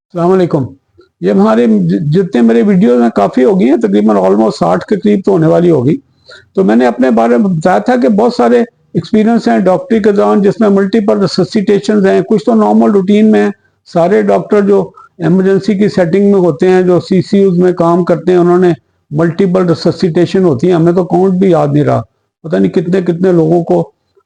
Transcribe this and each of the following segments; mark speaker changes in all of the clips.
Speaker 1: अस्सलाम वालेकुम। ये हमारे जितने मेरे वीडियोस हैं काफ़ी हो गई हैं, तकरीबन ऑलमोस्ट 60 के करीब तो होने वाली होगी। तो मैंने अपने बारे में बताया था कि बहुत सारे एक्सपीरियंस हैं डॉक्टरी के दौरान, जिसमें मल्टीपल रिससिटेशंस हैं, कुछ तो नॉर्मल रूटीन में हैं। सारे डॉक्टर जो इमरजेंसी की सेटिंग में होते हैं, जो सीसीयूज में काम करते हैं, उन्होंने मल्टीपल रिससिटेशन होती हैं। हमें तो काउंट भी याद नहीं रहा, पता नहीं कितने कितने लोगों को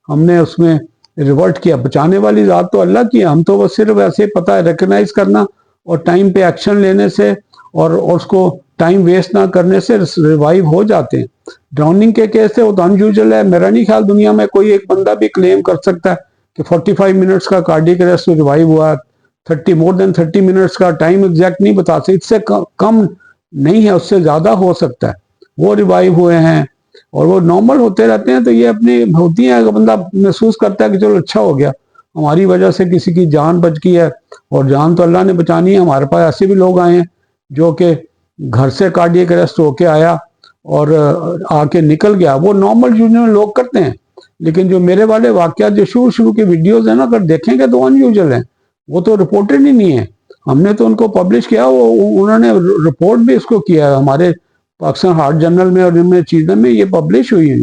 Speaker 1: हमने उसमें रिवर्ट किया। बचाने वाली ज़ात तो अल्लाह की है, हम तो बस सिर्फ ऐसे पता है रिकग्नाइज करना और टाइम पे एक्शन लेने से और उसको टाइम वेस्ट ना करने से रिवाइव हो जाते हैं। ड्राउनिंग के केस से वो तो अनयूजुअल है। मेरा नहीं ख्याल दुनिया में कोई एक बंदा भी क्लेम कर सकता है कि 45 मिनट्स का कार्डियक अरेस्ट रिवाइव हुआ। 30 मोर देन 30 मिनट्स का टाइम एग्जैक्ट नहीं बता सकते, इससे कम नहीं है, उससे ज़्यादा हो सकता है वो रिवाइव हुए हैं। और वो नॉर्मल होते रहते हैं। तो ये अपनी होती है, अगर बंदा महसूस करता है कि चलो अच्छा हो गया, हमारी वजह से किसी की जान बच गई है, और जान तो अल्लाह ने बचानी है। हमारे पास ऐसे भी लोग आए हैं जो कि घर से कार्डियक अरेस्ट होके आया और आके निकल गया। वो नॉर्मल यूजुअल लोग करते हैं, लेकिन जो मेरे वाले वाकयात जो शुरू शुरू के वीडियोस हैं ना, अगर देखेंगे तो अनयूजुअल हैं। वो तो रिपोर्टेड ही नहीं है, हमने तो उनको पब्लिश किया, वो उन्होंने रिपोर्ट भी इसको किया है हमारे पाकिस्तान हार्ट जर्नल में और इनमें चीज़ों में ये पब्लिश हुई है।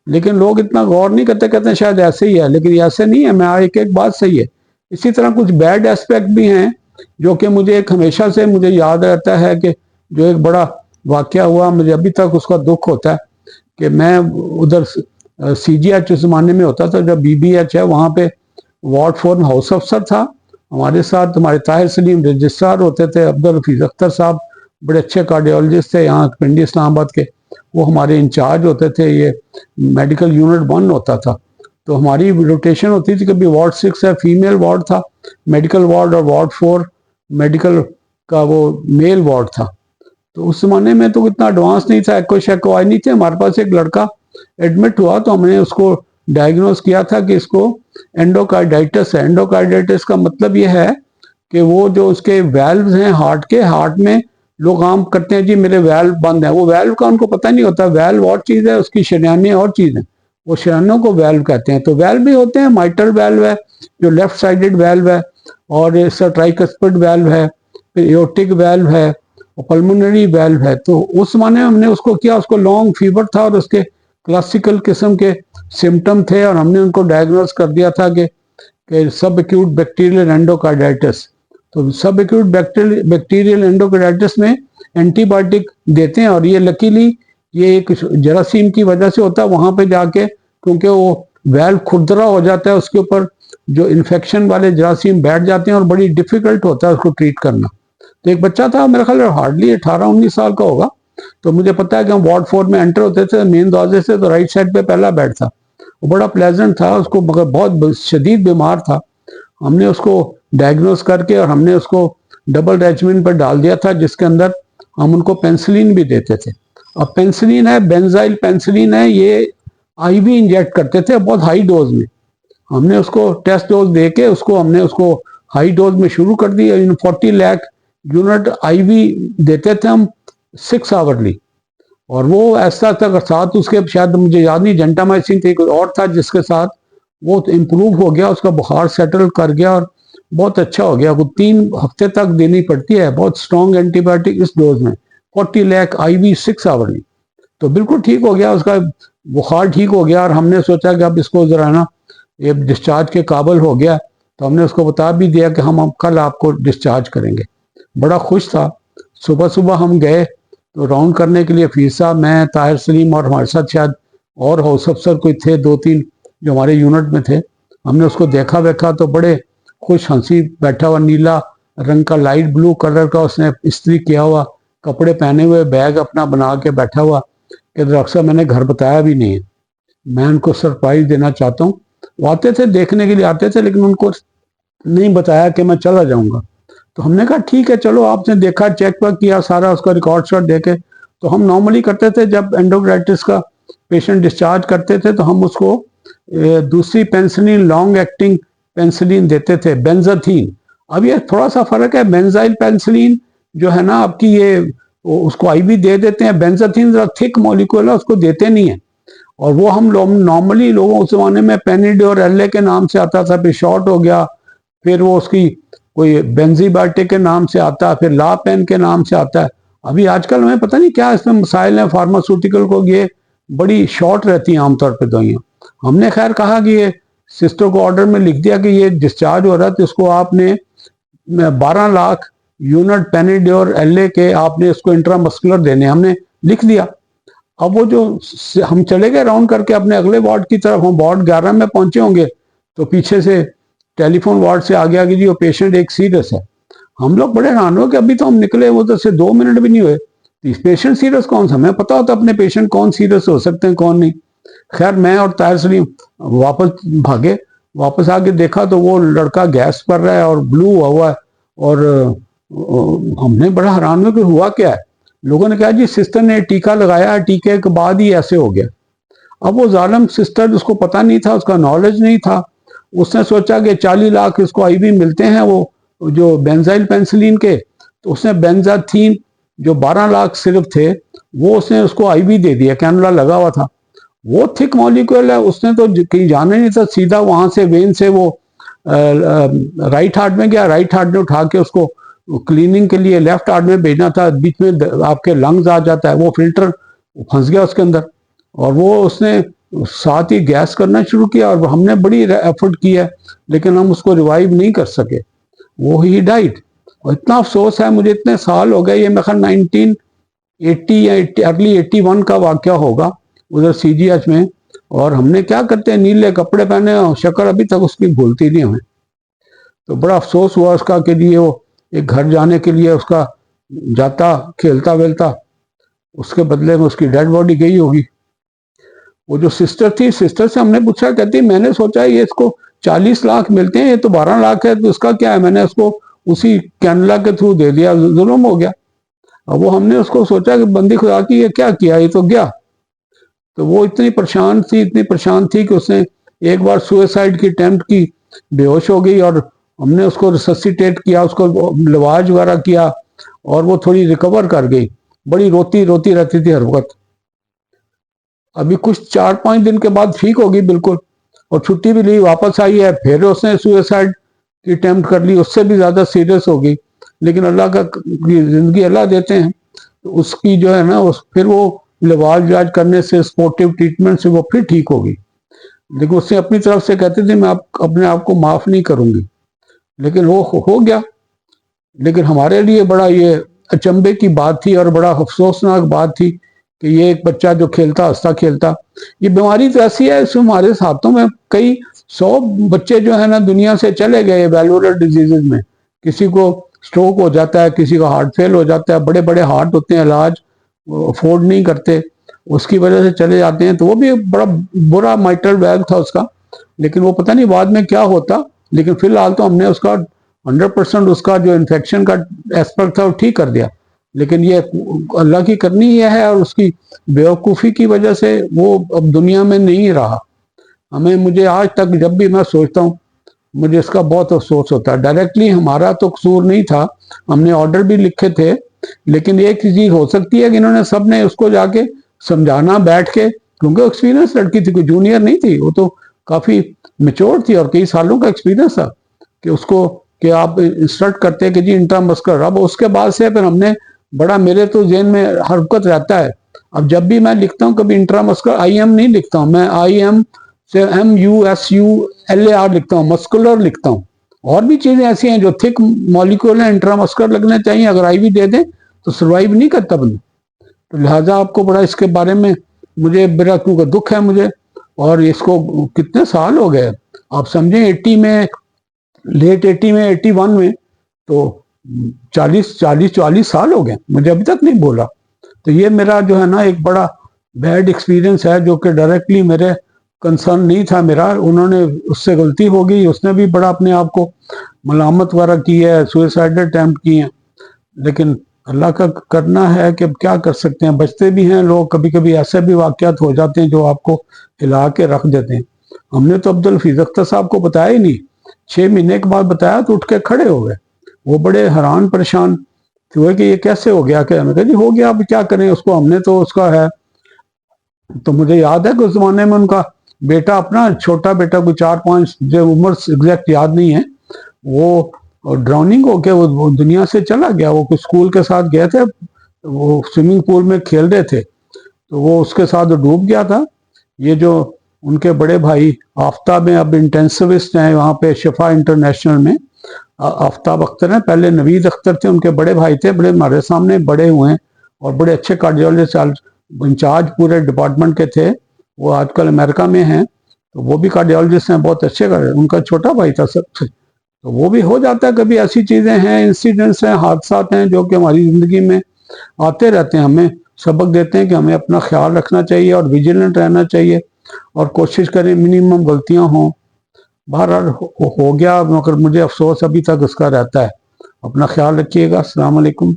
Speaker 1: लेकिन लोग इतना गौर नहीं करते, कहते हैं शायद ऐसे ही है, लेकिन ऐसे नहीं है। मैं एक एक बात सही है। इसी तरह कुछ बैड एस्पेक्ट भी हैं जो कि मुझे एक हमेशा से मुझे याद रहता है कि जो एक बड़ा वाकया हुआ, मुझे अभी तक उसका दुख होता है कि मैं उधर CGH उस ज़माने में होता था, जब BBH है वहाँ पे वार्ड 4 में हाउस अफसर था हमारे साथ। हमारे ताहिर सलीम रजिस्ट्रार होते थे, अब्दुल हफीज़ अख्तर साहब बड़े अच्छे कार्डियोलॉजिस्ट थे यहाँ पिंडी इस्लामाबाद के, वो हमारे इंचार्ज होते थे। ये मेडिकल यूनिट 1 होता था, तो हमारी रोटेशन होती थी। कभी वार्ड 6 है फीमेल वार्ड था, मेडिकल वार्ड, और वार्ड 4 मेडिकल का वो मेल वार्ड था। तो उस जमाने में तो इतना एडवांस नहीं था, कोई शेको आई नहीं थे। हमारे पास एक लड़का एडमिट हुआ तो हमने उसको डायग्नोज किया था कि इसको एंडोकार्डाइटिस है। एंडोकार्डाइटिस का मतलब ये है कि वो जो उसके वैल्व्स हैं हार्ट में, लोग आम करते हैं जी मेरे वैल्व बंद है, वो वैल्व का उनको पता नहीं होता। वैल्व और चीज़ है, उसकी शरीयानें और चीज़ है, वो शरीयानों को वैल्व कहते हैं। तो वैल्व भी होते हैं, माइटल वैल्व है जो लेफ्ट साइडेड वैल्व है, और इसका ट्राइकस्पिड वैल्व है, फिर एओर्टिक वैल्व है, और पल्मोनरी वैल्व है। तो उस माने हमने उसको किया, उसको लॉन्ग फीवर था और उसके क्लासिकल किस्म के सिम्टम थे, और हमने उनको डायग्नोज कर दिया था कि सब एक्यूट बैक्टीरियल एंडोकार्डाइटिस। तो सब एक्यूट बैक्टीरियल एंडोकार्डाइटिस में एंटीबायोटिक देते हैं, और ये लकीली ये एक जरासीम की वजह से होता है वहाँ पे जाके, क्योंकि वो वैल्व खुरदरा हो जाता है, उसके ऊपर जो इन्फेक्शन वाले जरासीम बैठ जाते हैं और बड़ी डिफिकल्ट होता है उसको ट्रीट करना। तो एक बच्चा था, मेरा ख्याल हार्डली 18-19 साल का होगा। तो मुझे पता है कि हम वार्ड 4 में एंटर होते थे मेन दरवाजे से, तो राइट साइड पे पहला बेड था। वो बड़ा प्लेजेंट था, उसको मगर बहुत शदीद बीमार था। हमने उसको डायग्नोज करके और हमने उसको डबल रेजिमेंट पर डाल दिया था, जिसके अंदर हम उनको पेंसिलिन भी देते थे। अब पेंसिलिन है, बेंजाइल पेंसिलिन है, ये IV इंजेक्ट करते थे बहुत हाई डोज में। हमने उसको टेस्ट डोज दे के हमने उसको हाई डोज में शुरू कर दी। 40 लाख यूनिट IV देते थे हम 6 आवरली। और वो ऐसा था, साथ उसके शायद मुझे याद नहीं जेंटामाइसिन थी, कोई और था जिसके साथ वो इम्प्रूव हो गया, उसका बुखार सेटल कर गया और बहुत अच्छा हो गया। वो 3 हफ्ते तक देनी पड़ती है बहुत स्ट्रॉन्ग एंटीबायोटिक इस डोज में, 40 लाख IV 6 आवरली। तो बिल्कुल ठीक हो गया, उसका बुखार ठीक हो गया। और हमने सोचा कि अब इसको जरा ना ये डिस्चार्ज के काबिल हो गया, तो हमने उसको बता भी दिया कि हम कल आपको डिस्चार्ज करेंगे। बड़ा खुश था। सुबह सुबह हम गए तो राउंड करने के लिए हफीज साहब, मैं, ताहिर सलीम और हमारे साथ शायद और हाउस अफसर कोई थे 2-3 जो हमारे यूनिट में थे। हमने उसको देखा तो बड़े खुश हंसी बैठा हुआ, नीला रंग का लाइट ब्लू कलर का उसने इस्त्री किया हुआ कपड़े पहने हुए, बैग अपना बना के बैठा हुआ कि डॉक्टर साहब मैंने घर बताया भी नहीं है, मैं उनको सरप्राइज देना चाहता हूँ। वो आते थे देखने के लिए आते थे, लेकिन उनको नहीं बताया कि मैं चला जाऊँगा। तो हमने कहा ठीक है चलो, आपने देखा चेक वक किया सारा, उसका रिकॉर्ड शॉट देखे। तो हम नॉर्मली करते थे जब एंडोकार्डाइटिस का पेशेंट डिस्चार्ज करते थे तो हम उसको दूसरी पेंसिलिन, लॉन्ग एक्टिंग पेंसिलिन देते थे, बेंजाथीन। अब ये थोड़ा सा फर्क है, बेंजाइल पेंसिलिन जो है ना आपकी ये उसको IV दे देते हैं, बेंजाथीन जरा थिक मॉलिक्यूल है, उसको देते नहीं है। और वो हम लोग नॉर्मली लोगों उस जमाने में पेनिड और LA के नाम से आता था, फिर शॉर्ट हो गया, फिर वो उसकी कोई बेंजीबायोटिक के नाम से आता है, फिर ला पेन के नाम से आता है। अभी आजकल हमें पता नहीं क्या इसमें मसाइल हैं फार्मास्यूटिकल को, ये बड़ी शॉर्ट रहती हैं आमतौर पर दवाइयाँ। हमने खैर कहा कि ये सिस्टर को ऑर्डर में लिख दिया कि ये डिस्चार्ज हो रहा है तो इसको आपने 12 लाख यूनिट पेनिड्योर एलए के आपने इसको इंट्रामस्कुलर देने, हमने लिख दिया। अब वो जो हम चले गए राउंड करके अपने अगले वार्ड की तरफ, हम वार्ड 11 में पहुंचे होंगे तो पीछे से टेलीफोन वार्ड से आ गया कि जी वो पेशेंट एक सीरियस है। हम लोग बड़े हैरान हो कि अभी तो हम निकले, वो तो से 2 मिनट भी नहीं हुए, पेशेंट सीरियस कौन सा, हमें पता होता अपने पेशेंट कौन सीरियस हो सकते हैं कौन नहीं। खैर मैं और ताहिर सलीम वापस भागे, वापस आके देखा तो वो लड़का गैस कर रहा है और ब्लू हुआ है। और हमने बड़ा हैरान हुआ कि हुआ क्या है। लोगों ने कहा जी सिस्टर ने टीका लगाया है, टीके के बाद ही ऐसे हो गया। अब वो जालिम सिस्टर, उसको पता नहीं था, उसका नॉलेज नहीं था, उसने सोचा कि 40 लाख इसको आईवी मिलते हैं वो जो बेंजाइल पेंसिलिन के, तो उसने बेंजाथीन जो 12 लाख सिर्फ थे वो उसने उसको आईवी दे दिया, कैनुला लगा हुआ था। वो थिक मॉलिक्यूल है, उसने तो कहीं जाना नहीं था, सीधा वहां से वेन से वो राइट हार्ट में गया, राइट हार्ट में उठा के उसको क्लीनिंग के लिए लेफ्ट हार्ट में भेजना था, बीच में आपके लंग्स आ जाता है, वो फिल्टर फंस गया उसके अंदर और वो उसने साथ ही गैस करना शुरू किया और हमने बड़ी एफर्ट किया लेकिन हम उसको रिवाइव नहीं कर सके, वो ही डाइट। और इतना अफसोस है मुझे, इतने साल हो गए, ये मेरे ख्याल 1980 या अर्ली 81 का वाक़या होगा उधर सीजीएच में। और हमने क्या करते हैं, नीले कपड़े पहने और शक्ल अभी तक उसकी भूलती नहीं हमें। तो बड़ा अफसोस हुआ उसका कि लिए वो एक घर जाने के लिए उसका जाता खेलता वेलता, उसके बदले में उसकी डेड बॉडी गई होगी। वो जो सिस्टर थी, सिस्टर से हमने पूछा, कहती मैंने सोचा ये इसको 40 लाख मिलते हैं, ये तो 12 लाख है, तो इसका क्या है, मैंने उसको उसी कैनला के थ्रू दे दिया, जुल्म हो गया। अब वो हमने उसको सोचा कि बंदी खुदा की ये क्या किया, ये तो गया। तो वो इतनी परेशान थी, इतनी परेशान थी कि उसने एक बार सुसाइड की अटेम्प्ट की, बेहोश हो गई और हमने उसको रिससिटेट किया, उसको इलाज वगैरह किया और वो थोड़ी रिकवर कर गई। बड़ी रोती रोती रहती थी हर वक्त। अभी कुछ 4-5 दिन के बाद ठीक होगी बिल्कुल और छुट्टी भी ली, वापस आई है, फिर उसने सुसाइड की अटेम्प्ट कर ली, उससे भी ज़्यादा सीरियस हो गई। लेकिन अल्लाह का ज़िंदगी अल्लाह देते हैं, तो उसकी जो है ना उस फिर वो इलाज करने से, स्पोर्टिव ट्रीटमेंट से वो फिर ठीक होगी। लेकिन उससे अपनी तरफ से कहते थे मैं अपने आप को माफ़ नहीं करूँगी, लेकिन वो हो गया। लेकिन हमारे लिए बड़ा ये अचंभे की बात थी और बड़ा अफसोसनाक बात थी कि ये एक बच्चा जो खेलता हंसता खेलता, ये बीमारी तो ऐसी है, इसमें हमारे हाथों में कई 100 बच्चे जो है ना दुनिया से चले गए वैल्वुलर डिजीजेज में। किसी को स्ट्रोक हो जाता है, किसी का हार्ट फेल हो जाता है, बड़े बड़े हार्ट होते हैं, इलाज अफोर्ड नहीं करते, उसकी वजह से चले जाते हैं। तो वो भी बड़ा बुरा माइटल वैल्व था उसका, लेकिन वो पता नहीं बाद में क्या होता। लेकिन फिलहाल तो हमने उसका 100% उसका जो इन्फेक्शन का एस्पेक्ट था वो ठीक कर दिया। लेकिन ये अल्लाह की करनी यह है और उसकी बेवकूफ़ी की वजह से वो अब दुनिया में नहीं रहा। मुझे आज तक जब भी मैं सोचता हूँ मुझे इसका बहुत अफसोस होता है। डायरेक्टली हमारा तो कसूर नहीं था, हमने ऑर्डर भी लिखे थे, लेकिन एक चीज़ हो सकती है कि इन्होंने सब ने उसको जाके समझाना बैठ के, क्योंकि एक्सपीरियंस लड़की थी, कोई जूनियर नहीं थी, वो तो काफ़ी मेच्योर थी और कई सालों का एक्सपीरियंस था कि उसको कि आप इंस्ट्रक्ट करते हैं कि जी इंट्रामस्कुलर। अब उसके बाद से फिर हमने बड़ा, मेरे तो जेन में हरकत रहता है, अब जब भी मैं लिखता हूँ कभी इंट्रामस्कुलर IM नहीं लिखता हूँ मैं, IM से MUSULAR लिखता हूँ, मस्कुलर लिखता हूँ। और भी चीज़ें ऐसी हैं जो थिक मॉलिक्यूल हैं, इंट्रामस्कुलर लगने चाहिए, अगर IV दे दें तो सर्वाइव नहीं करता बंदा। तो लिहाजा आपको बड़ा इसके बारे में मुझे बड़ा क्योंकि दुख है मुझे, और इसको कितने साल हो गए आप समझें, 80 में, लेट 80 में, 81 में, तो 40 साल हो गए, मुझे अभी तक नहीं बोला। तो ये मेरा जो है ना एक बड़ा बैड एक्सपीरियंस है, जो कि डायरेक्टली मेरे कंसर्न नहीं था मेरा, उन्होंने उससे गलती हो गई, उसने भी बड़ा अपने आप को मलामत वगैरह की है, सुसाइड अटैम्प्ट किए हैं। लेकिन अल्लाह का करना है कि अब क्या कर सकते हैं, बचते भी हैं लोग, कभी कभी ऐसे भी वाक़यात हो जाते हैं जो आपको हिला के रख देते हैं। हमने तो अब्दुल हफीज़ अख्तर साहब को बताया ही नहीं, 6 महीने के बाद बताया तो उठ के खड़े हो गए, वो बड़े हैरान परेशान थे कि ये कैसे हो गया, क्या, मैं कहा जी हो गया, अब क्या करें उसको, हमने तो उसका है। तो मुझे याद है कि उस जमाने में उनका बेटा, अपना छोटा बेटा, कोई 4-5, जो उम्र एग्जैक्ट याद नहीं है, वो और ड्राउनिंग होके वो दुनिया से चला गया। वो कुछ स्कूल के साथ गए थे, वो स्विमिंग पूल में खेल रहे थे, तो वो उसके साथ डूब गया था। ये जो उनके बड़े भाई आफ्ताब में अब इंटेंसिविस्ट हैं वहाँ पे शिफा इंटरनेशनल में, आफ्ताब अख्तर हैं, पहले नवीद अख्तर थे, उनके बड़े भाई थे, बड़े हमारे सामने बड़े हुए हैं और बड़े अच्छे कार्डियोलॉजिस्ट इंचार्ज पूरे डिपार्टमेंट के थे। वो आजकल अमेरिका में हैं, तो वो भी कार्डियोलॉजिस्ट हैं, बहुत अच्छे कर। उनका छोटा भाई था सबसे। तो वो भी हो जाता है कभी, ऐसी चीज़ें हैं, इंसिडेंट्स हैं, हादसा हैं जो कि हमारी ज़िंदगी में आते रहते हैं। हमें सबक देते हैं कि हमें अपना ख्याल रखना चाहिए और विजिलेंट रहना चाहिए और कोशिश करें मिनिमम गलतियां हों। बहरहाल हो गया, मगर मुझे अफसोस अभी तक उसका रहता है। अपना ख्याल रखिएगा। अस्सलाम वालेकुम।